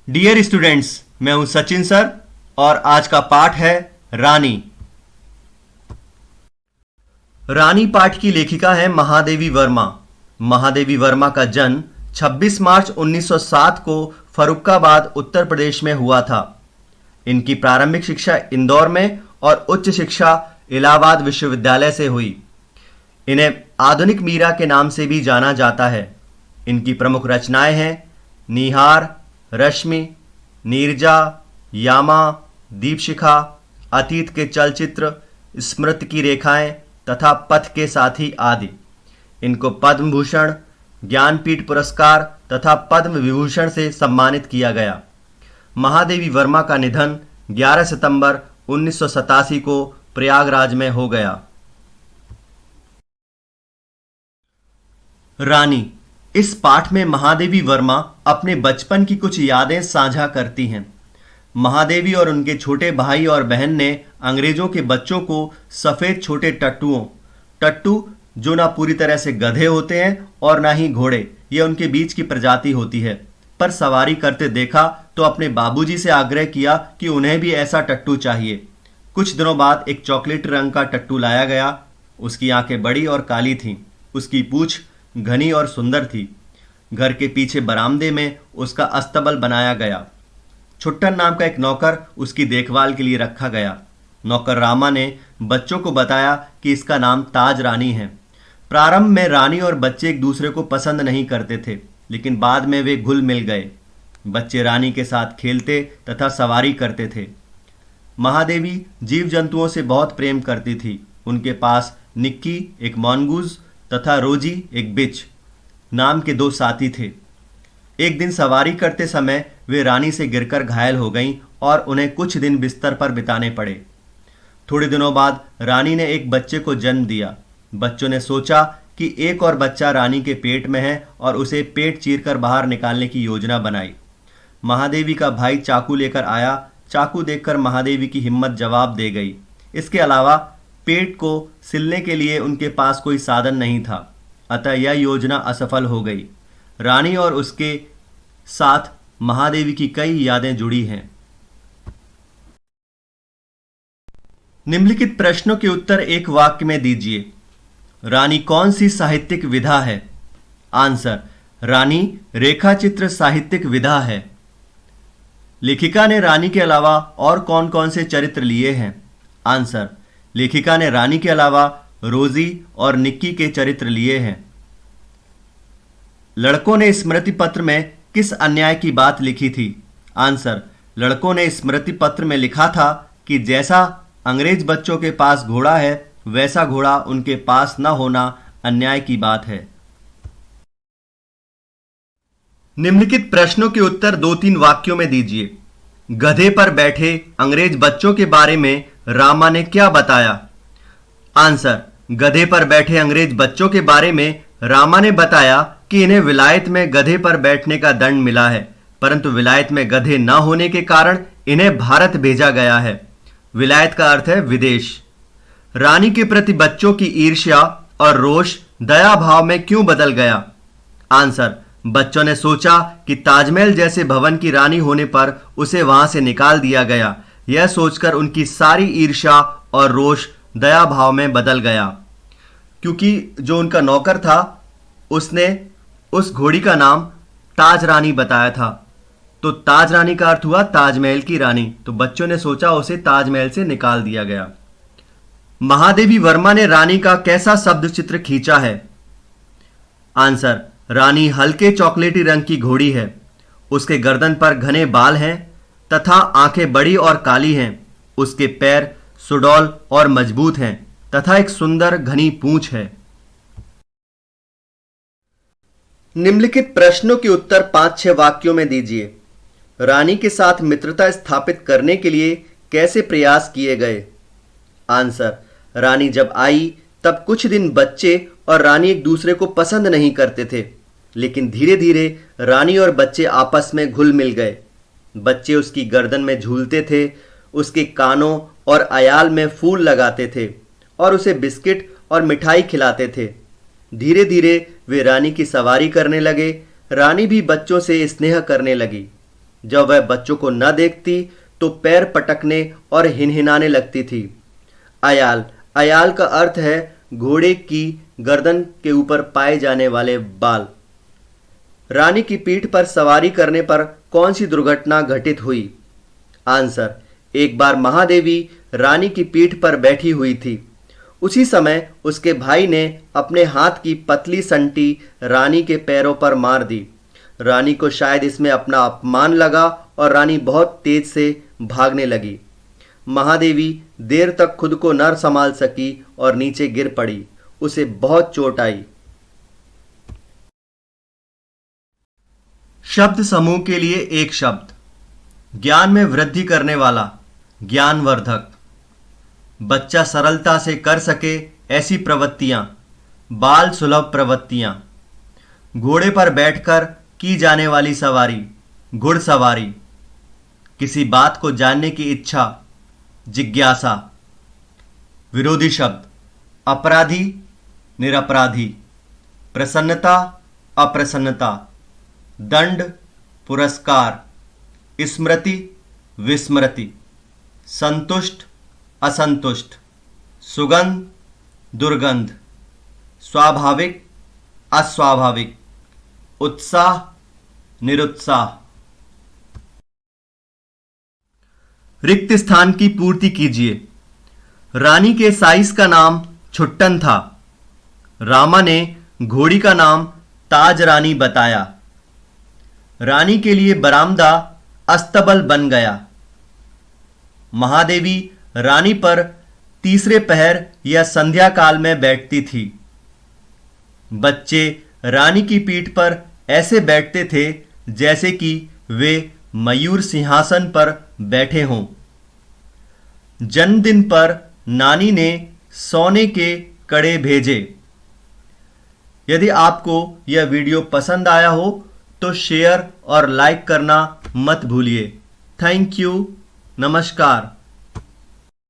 Dear students, मैं हूं Sachin sir और आज का पाठ है रानी। रानी पाठ की लेखिका है महादेवी वर्मा। महादेवी वर्मा का जन्म 26 मार्च 1907 को फर्रुखाबाद उत्तर प्रदेश में हुआ था। इनकी प्रारंभिक शिक्षा इंदौर में और उच्च शिक्षा इलाहाबाद विश्वविद्यालय से हुई। इन्हें आधुनिक मीरा के नाम से भी जाना जाता है। इनकी प्रमुख रचनाएं हैं निहार, रश्मि, नीरजा, यामा, दीपशिखा, अतीत के चलचित्र, स्मृति की रेखाएं तथा पथ के साथी आदि। इनको पद्म भूषण, ज्ञानपीठ पुरस्कार तथा पद्म विभूषण से सम्मानित किया गया। महादेवी वर्मा का निधन 11 सितंबर 1987 को प्रयागराज में हो गया। रानी। इस पाठ में महादेवी वर्मा अपने बचपन की कुछ यादें साझा करती हैं। महादेवी और उनके छोटे भाई और बहन ने अंग्रेजों के बच्चों को सफ़ेद छोटे टट्टू जो ना पूरी तरह से गधे होते हैं और ना ही घोड़े, ये उनके बीच की प्रजाति होती है, पर सवारी करते देखा तो अपने बाबूजी से आग्रह किया कि उन्हें भी ऐसा टट्टू चाहिए। कुछ दिनों बाद एक चॉकलेट रंग का टट्टू लाया गया। उसकी आंखें बड़ी और काली थीं। उसकी पूंछ घनी और सुंदर थी। घर के पीछे बरामदे में उसका अस्तबल बनाया गया। छुट्टन नाम का एक नौकर उसकी देखभाल के लिए रखा गया। नौकर रामा ने बच्चों को बताया कि इसका नाम ताज रानी है। प्रारंभ में रानी और बच्चे एक दूसरे को पसंद नहीं करते थे, लेकिन बाद में वे घुल मिल गए। बच्चे रानी के साथ खेलते तथा सवारी करते थे। महादेवी जीव जंतुओं से बहुत प्रेम करती थी। उनके पास निक्की एक मॉन्गूज तथा रोजी एक बिच नाम के दो साथी थे। एक दिन सवारी करते समय वे रानी से गिरकर घायल हो गईं और उन्हें कुछ दिन बिस्तर पर बिताने पड़े। थोड़े दिनों बाद रानी ने एक बच्चे को जन्म दिया। बच्चों ने सोचा कि एक और बच्चा रानी के पेट में है और उसे पेट चीरकर बाहर निकालने की योजना बनाई। महादेवी का भाई चाकू लेकर आया। चाकू देखकर महादेवी की हिम्मत जवाब दे गई। इसके अलावा पेट को सिलने के लिए उनके पास कोई साधन नहीं था, अतः यह योजना असफल हो गई। रानी और उसके साथ महादेवी की कई यादें जुड़ी हैं। निम्नलिखित प्रश्नों के उत्तर एक वाक्य में दीजिए। रानी कौन सी साहित्यिक विधा है? आंसर, रानी रेखाचित्र साहित्यिक विधा है। लेखिका ने रानी के अलावा और कौन कौन से चरित्र लिए हैं? आंसर, लेखिका ने रानी के अलावा रोजी और निक्की के चरित्र लिए हैं। लड़कों ने स्मृति पत्र में किस अन्याय की बात लिखी थी? आंसर, लड़कों ने स्मृति पत्र में लिखा था कि जैसा अंग्रेज बच्चों के पास घोड़ा है, वैसा घोड़ा उनके पास न होना अन्याय की बात है। निम्नलिखित प्रश्नों के उत्तर 2-3 वाक्यों में दीजिए। गधे पर बैठे अंग्रेज बच्चों के बारे में रामा ने क्या बताया? आंसर, गधे पर बैठे अंग्रेज बच्चों के बारे में रामा ने बताया कि इन्हें विलायत में गधे पर बैठने का दंड मिला है, परंतु विलायत में गधे न होने के कारण इन्हें भारत भेजा गया है। विलायत का अर्थ है विदेश। रानी के प्रति बच्चों की ईर्ष्या और रोष दया भाव में क्यों बदल गया? आंसर, बच्चों ने सोचा कि ताजमहल जैसे भवन की रानी होने पर उसे वहां से निकाल दिया गया। यह सोचकर उनकी सारी ईर्ष्या और रोष दया भाव में बदल गया। क्योंकि जो उनका नौकर था उसने उस घोड़ी का नाम ताज रानी बताया था, तो ताज रानी का अर्थ हुआ ताजमहल की रानी, तो बच्चों ने सोचा उसे ताजमहल से निकाल दिया गया। महादेवी वर्मा ने रानी का कैसा शब्द चित्र खींचा है? आंसर, रानी हल्के चॉकलेटी रंग की घोड़ी है। उसके गर्दन पर घने बाल हैं तथा आंखें बड़ी और काली हैं। उसके पैर सुडौल और मजबूत हैं तथा एक सुंदर घनी पूंछ है। निम्नलिखित प्रश्नों के उत्तर 5-6 वाक्यों में दीजिए। रानी के साथ मित्रता स्थापित करने के लिए कैसे प्रयास किए गए? आंसर, रानी जब आई तब कुछ दिन बच्चे और रानी एक दूसरे को पसंद नहीं करते थे, लेकिन धीरे धीरे रानी और बच्चे आपस में घुल मिल गए। बच्चे उसकी गर्दन में झूलते थे, उसके कानों और अयाल में फूल लगाते थे और उसे बिस्किट और मिठाई खिलाते थे। धीरे धीरे वे रानी की सवारी करने लगे। रानी भी बच्चों से स्नेह करने लगी। जब वह बच्चों को न देखती तो पैर पटकने और हिनहिनाने लगती थी। अयाल अयाल का अर्थ है घोड़े की गर्दन के ऊपर पाए जाने वाले बाल। रानी की पीठ पर सवारी करने पर कौन सी दुर्घटना घटित हुई? आंसर, एक बार महादेवी रानी की पीठ पर बैठी हुई थी। उसी समय उसके भाई ने अपने हाथ की पतली संटी रानी के पैरों पर मार दी। रानी को शायद इसमें अपना अपमान लगा और रानी बहुत तेज से भागने लगी। महादेवी देर तक खुद को न संभाल सकी और नीचे गिर पड़ी। उसे बहुत चोट आई। शब्द समूह के लिए एक शब्द। ज्ञान में वृद्धि करने वाला, ज्ञानवर्धक। बच्चा सरलता से कर सके ऐसी प्रवृत्तियां, बाल सुलभ प्रवृत्तियां। घोड़े पर बैठकर की जाने वाली सवारी, घुड़सवारी। किसी बात को जानने की इच्छा, जिज्ञासा। विरोधी शब्द, अपराधी, निरपराधी। प्रसन्नता, अप्रसन्नता। दंड, पुरस्कार। स्मृति, विस्मृति। संतुष्ट, असंतुष्ट। सुगंध, दुर्गंध। स्वाभाविक, अस्वाभाविक। उत्साह, निरुत्साह। रिक्त स्थान की पूर्ति कीजिए। रानी के साइस का नाम छुट्टन था। रामा ने घोड़ी का नाम ताज रानी बताया। रानी के लिए बरामदा अस्तबल बन गया। महादेवी रानी पर तीसरे पहर या संध्या काल में बैठती थी। बच्चे रानी की पीठ पर ऐसे बैठते थे जैसे कि वे मयूर सिंहासन पर बैठे हों। जन्मदिन पर नानी ने सोने के कड़े भेजे। यदि आपको यह वीडियो पसंद आया हो तो शेयर और लाइक करना मत भूलिए। Thank you. नमस्कार।